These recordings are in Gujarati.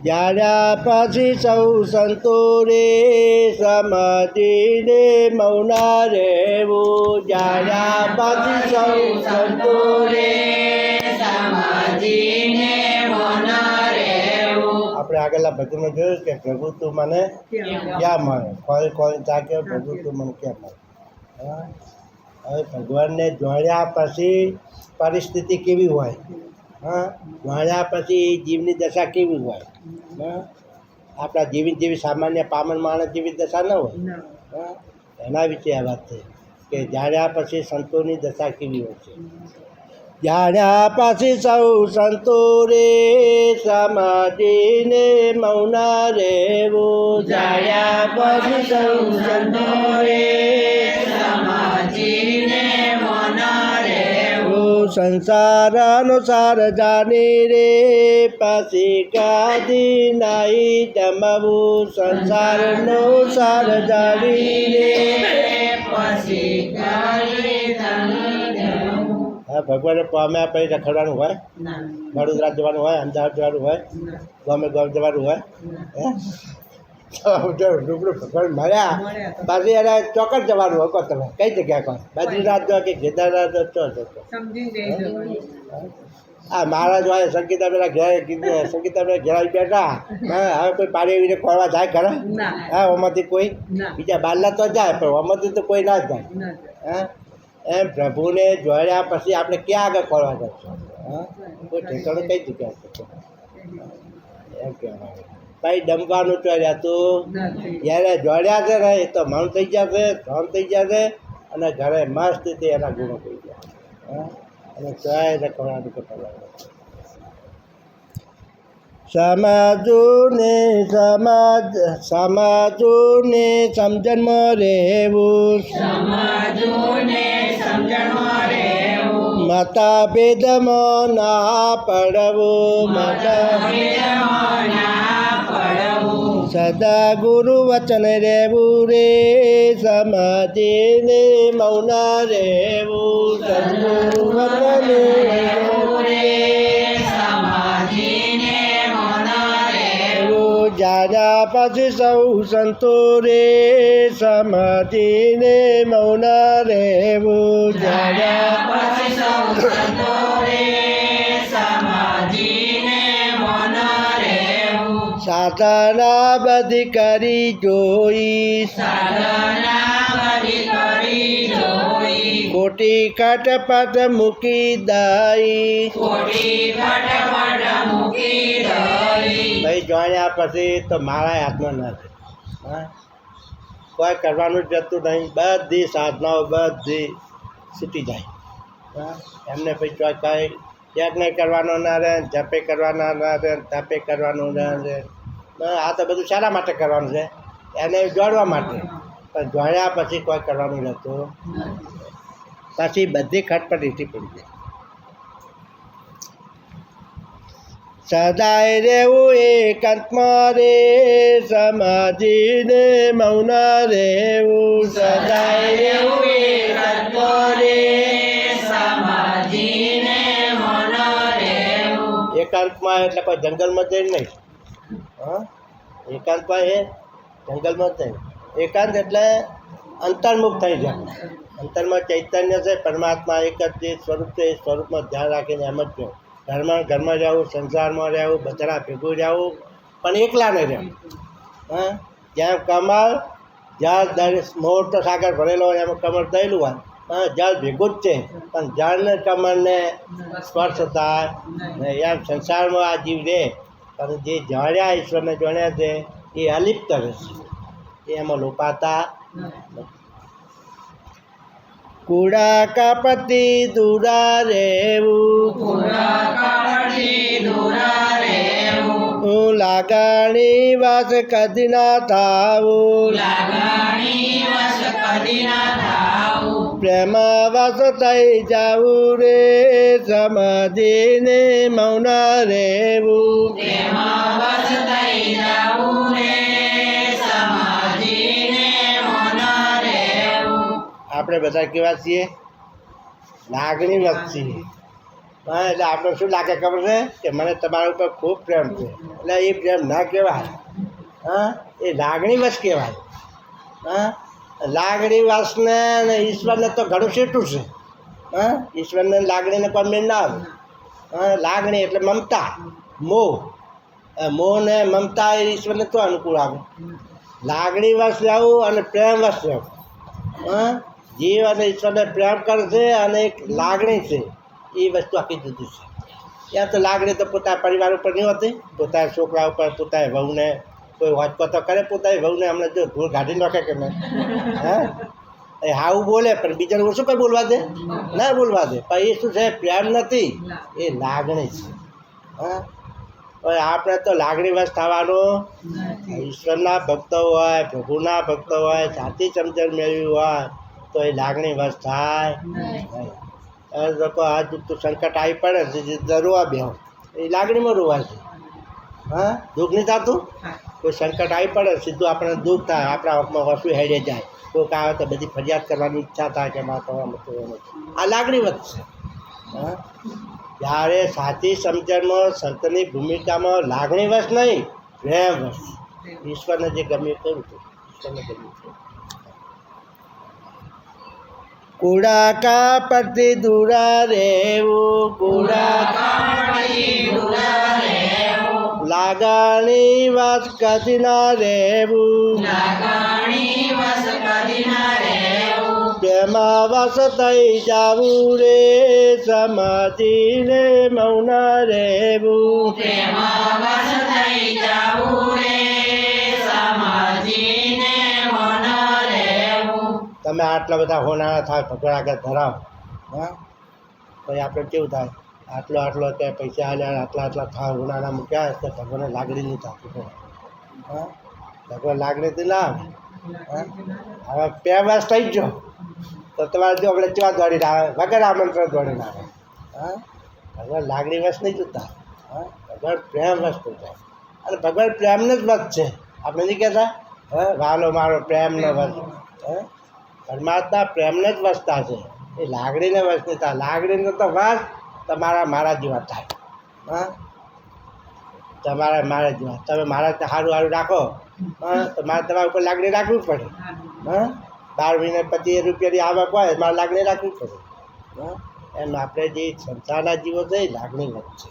જાણ્યા પછી સૌ સંતો રે સમજીને મૌના રહેવું. જાણ્યા પછી સૌ સંતો રે સમજીને મૌના રહેવું. આપણે આગળના ભજનમાં જોયું કે પ્રભુ તું મને ક્યાં મળે, કોઈ કોઈ તાકે પ્રભુ તું મને ક્યાં મળે. હવે ભગવાનને જોડ્યા પછી પરિસ્થિતિ કેવી હોય, જોડ્યા પછી જીવની દશા કેવી હોય. આપણા જીવન જેવી સામાન્ય પામર માણસ જેવી દશા ન હોય. એના વિશે આ વાત છે કે જાણ્યા પછી સંતોની દશા કેવી હોય છે. જાણ્યા પછી સૌ સંતો રે સમજીને મૌના રહેવું. જાણ્યા પછી સૌ સંતો રે સમજીને મૌના રહેવું. સંસાર અનુસાર જાણી રે પછી કાદી નહીં જમવું. સંસારનો સાર જાણી રે પછી કાદી નહીં જમવું. ભગવાને પામ્યા પછી રખડવાનું હોય, વડોદરા જવાનું હોય, અમદાવાદ જવાનું હોય, ગામે ગામ જવાનું હોય. રૂબરૂ ભગવાન મળ્યા બાજરી એને ચોક્કસ જવાનું હોય. તમે કઈ જગ્યા કહો, બદ્રીનાથ જો કે કેદારનાથ ચો જતો. હા મહારાજ હોય સંગીતા પેલા ઘેર સંગીતા પેલા ઘેર બેઠા. હવે કોઈ પાણી એવીને ખોરવા જાય ખરા? હા ઓમાંથી કોઈ બીજા બારલા તો જાય પણ ઓમાંથી તો કોઈ ના જ જાય. એમ પ્રભુને જોડ્યા પછી આપણે ક્યાં આગળ ખોરવા જશું? કોઈ ઠેકાણું કઈ જગ્યા છે એમ કહેવાય. કઈ ડમવાનું તો રહેતું જ્યારે જોડ્યા છે ને એ તો મન થઈ જશે, ધન થઈ જશે અને ઘરે મસ્ત તે એના ગુણો થઈ જાય. અને ચાય ખવડાવવાનું કરતા સમાજોને સમાજોને સમજણમાં રહેવું. સમાજોને સમજણમાં રહેવું. મતભેદમાં ના પડવું. મતભેદમાં ના પડવું. સદા ગુરુ વચન રહેવું રે સમજીને મૌના રહેવું. સદગુરુ વચન રહેવું રે સમજીને મૌના રહેવું. જાણ્યા પછી સૌ સંતો રે સમજીને મૌના રહેવું. જાણ્યા પછી સૌ સંતો રે સમજીને મૌના રહેવું. સાધના બધી કરી જોઈ. સાધના બધી કરી જોઈ. ખોટી કટપટ મૂકી દઈ. ખોટી ફટફટ મૂકી દઈ. ભાઈ જાણ્યા પછી તો મારા હાથમાં નથી. કોઈ કરવાનું જ જતું નહીં. બધી સાધનાઓ બધી છૂટી જાય. એમને પછી કઈ યજ્ઞ કરવાનો ના રહે, જપે કરવાના ના રહે, તપે કરવાનું ના રહે. આ તો બધું શાના માટે કરવાનું છે? એને જોડવા માટે. પણ જોડ્યા પછી કોઈ કરવાનું નહોતું. પછી બધી ખટપટ રીતી પડી જાય. સદાય રહેવું એકાંતમાં રે સમજીને મૌના રહેવું. સદાય રહેવું એકાંતમાં રે સમજીને મૌના રહેવું. એકાંતમાં એટલે કોઈ જંગલમાં જઈને નહીં. એકાંતમાં એ જંગલમાં જ નહીં. એકાંત એટલે અંતર્મુખ થઈ જાય. અંતરમાં ચૈતન્ય છે, પરમાત્મા એક જ જે સ્વરૂપ છે એ સ્વરૂપમાં ધ્યાન રાખીને એમ જ રહેવું. ઘરમાં રહેવું, સંસારમાં રહેવું, બધા ભેગું રહેવું પણ એકલા નહીં રહેવું. જ્યાં કમળ જળ મોટો સાગર ભરેલો હોય એમાં કમળ થયેલું હોય. જળ ભેગું જ છે પણ જળને કમળને સ્પર્શ થાય એમ સંસારમાં આ જીવ રહે. પણ જે જાણ્યા ઈશ્વરને જાણ્યા છે એ અલિપ્ત રહેશે, એ એમાં લોપાતા નથી. કુડા કાપતી દૂરા રહેવું. હું લાગણી વાસ કદી ના થાવું. પ્રેમ વાસ થઈ જાવું રે સમજીને મૌના રહેવું. આપણે બધા કેવા છીએ? લાગણી વચ્ચે હા એટલે આપણે શું લાગે ખબર છે કે મને તમારા ઉપર ખૂબ પ્રેમ છે, એટલે એ પ્રેમ ના કહેવાય. હા, એ લાગણી વશ કહેવાય. હા, લાગણી વશને ને ઈશ્વરને તો ઘણું છેટું છે. હા, ઈશ્વરને લાગણીને કોઈ મેળ ના આવે. હા, લાગણી એટલે મમતા, મોહ. મોહ ને મમતા એ ઈશ્વરને તો અનુકૂળ આવે. લાગણી વશ રહેવું અને પ્રેમ વશ રહેવું. હા, જીવ અને ઈશ્વરને પ્રેમ કરશે અને એક લાગણી છે એ વસ્તુ આખી જુદી છે. ત્યાં તો લાગણી તો પોતાના પરિવાર ઉપર નહીં હોતી, પોતાના છોકરા ઉપર, પોતાની વહુને કોઈ વાંચકો તો કરે, પોતાની વહુને હમણાં જો ધૂળ કાઢી નાખે કે નહીં. હા, એ હાવું બોલે પણ બીજાને ઓછું કંઈ બોલવા દે, ના બોલવા દે. પણ એ શું છે, પ્રેમ નથી, એ લાગણી છે. હા, હવે આપણે તો લાગણી વશ થવાનું. ઈશ્વરના ભક્તો હોય, પ્રભુના ભક્તો હોય, સાચી સમજણ મેળવી હોય તો એ લાગણી વશ થાય નહીં. લોકો આ તું સંકટ આવી પડે રોવા બેહો, એ લાગણીમાં રોવા છે. હા, દુઃખ નહીં થતું. કોઈ સંકટ આવી પડે સીધું આપણે દુઃખ થાય, આપણા હાથમાં વસ્તુ હેડે જાય. કોઈક આવે તો બધી ફરિયાદ કરવાની ઈચ્છા થાય કે મારે થવામાં તો એમ આ લાગણી વધશે. હા, જ્યારે સાચી સમજણમાં સંતની ભૂમિકામાં લાગણી વશ નહીં, પ્રેમ વશ. ઈશ્વરને જે ગમ્યું કરું છું, ઈશ્વરને ગમ્યું છે. કુડા કા પરથી દૂરા રહેવું, કુડા લાગણી વશ કદી ના રહેવું, પ્રેમા વશ થઈ જાવું રે, સમાધિને મૌન રહેવું. તમે આટલા બધા હોનારા થાય ભગવાન આગળ ધરાવ. હા, પછી આપણે કેવું થાય, આટલો કે પૈસા આલ્યા આટલા થાવ હોનારા મૂક્યા તો ભગવાનને લાગણી નહીં થતું. હા, ભગવાન લાગણીથી ના આવે. હા, હવે પ્રેમ વશ થઈ ગયો તો તમારે જો આપણે કેવા દોડીને આવે, વગર આમંત્રણ દોડીને આવે. હા, ભગવાન લાગણી વશ નહીં જોતા. હા, ભગવાન પ્રેમ વશ થઈ જાય. અને ભગવાન પ્રેમને જ વશ છે. આપણે નહીં કહેતા હા, વાલો મારો પ્રેમનો વશ. હા, પરમાત્મા પ્રેમને જ વસતા છે, એ લાગણીને વશ નહીં થાય. લાગણીનો તો વશ તમારા મારા જેવા થાય. હા, તમારા મારા જેવા. તમે મારા સારું રાખો. હા, તો મારે તમારા ઉપર લાગણી રાખવી પડે. હા, 12 મહિને 25 રૂપિયાની આવક હોય મારે લાગણી રાખવી પડે. હા, એમ આપણે જે સંસારના જીવો છે એ લાગણી વચ્ચે છે.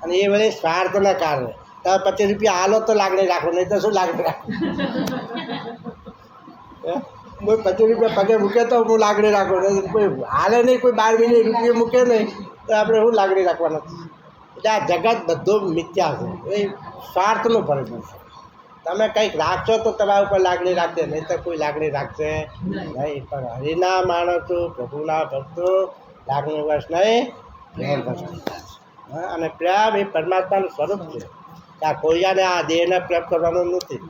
અને એ વળી સ્વાર્થના કારણે તમે 25 રૂપિયા હાલો તો લાગણી રાખો, નહીં તો શું લાગણી રાખો. કોઈ 25 રૂપિયા પગે મૂકે તો હું લાગણી રાખું, કોઈ હાલે નહીં, કોઈ 12 મહિને રૂપિયા મૂકે નહીં તો આપણે શું લાગણી રાખવાના. એટલે આ જગત બધું મિથ્યા છે, એ સ્વાર્થનું ભરેલું છે. તમે કંઈક રાખશો તો તમારા ઉપર લાગણી રાખશે, નહીં તો કોઈ લાગણી રાખશે નહીં. પણ હરિના માણસો, પ્રભુના ભક્તો લાગણી વશ નહીં, પ્રેમ વશ થશે. હા, અને પ્રેમ એ પરમાત્માનું સ્વરૂપ છે. આ કોઈયાને આ દેહને પ્રેમ કરવાનો નથી.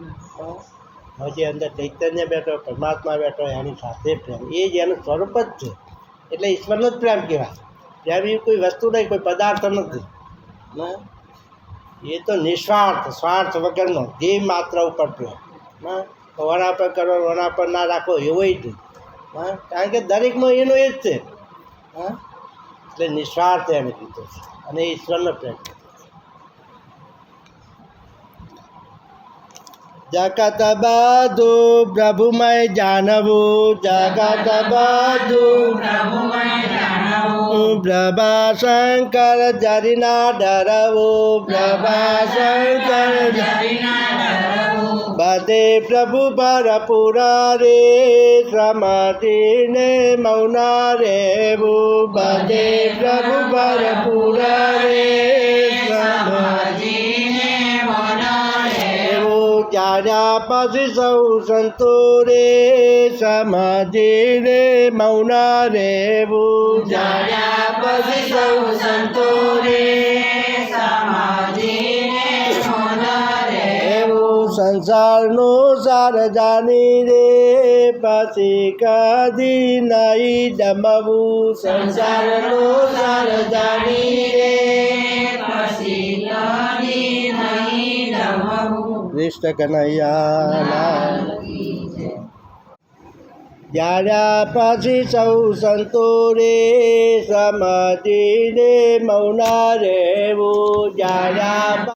જે અંદર ચૈતન્ય બેઠો, પરમાત્મા બેઠો, એની સાથે પ્રેમ, એ જ એનું સ્વરૂપ જ છે. એટલે ઈશ્વરનો જ પ્રેમ કહેવાય. પ્રેમ એ કોઈ વસ્તુ નહીં, કોઈ પદાર્થ નથી. હા, એ તો નિસ્વાર્થ, સ્વાર્થ વગરનો જે માત્ર ઉપર પ્રેમ. હા, વણા પર કરો, વણા પર ના રાખો એવો જ નહીં. હા, કારણ કે દરેકમાં એનો એ જ છે. હા, એટલે નિસ્વાર્થ એને કીધો છે અને ઈશ્વરનો પ્રેમ. જગત બધું પ્રભુમય જાણવું, જગત બધું પ્રભા શંકર જરીના ડરવું, પ્રભા શંકર બધે પ્રભુ ભરપૂર રે, સમાધિને મૌન રહેવું, બધે પ્રભુ ભરપૂર રે, સમાધિને મૌન રહેવું. જાણ્યા પછી સૌ સંતો રે, સમાધિ રે મૌન રહેવું, જાણ્યા પછી સૌ સંતો રે, સમાધિને મૌન રહેવું. સંસારનો સાર જાણી રે, પછી કદી નહીં ડમવું, સંસારનો સાર જાણી રે, પછી કદી નહીં ડમવું. કૃષ્ણ કનૈયા જાણ્યા પછી સૌ સંતો રે સમજીને મૌના રહેવું જાણ્યા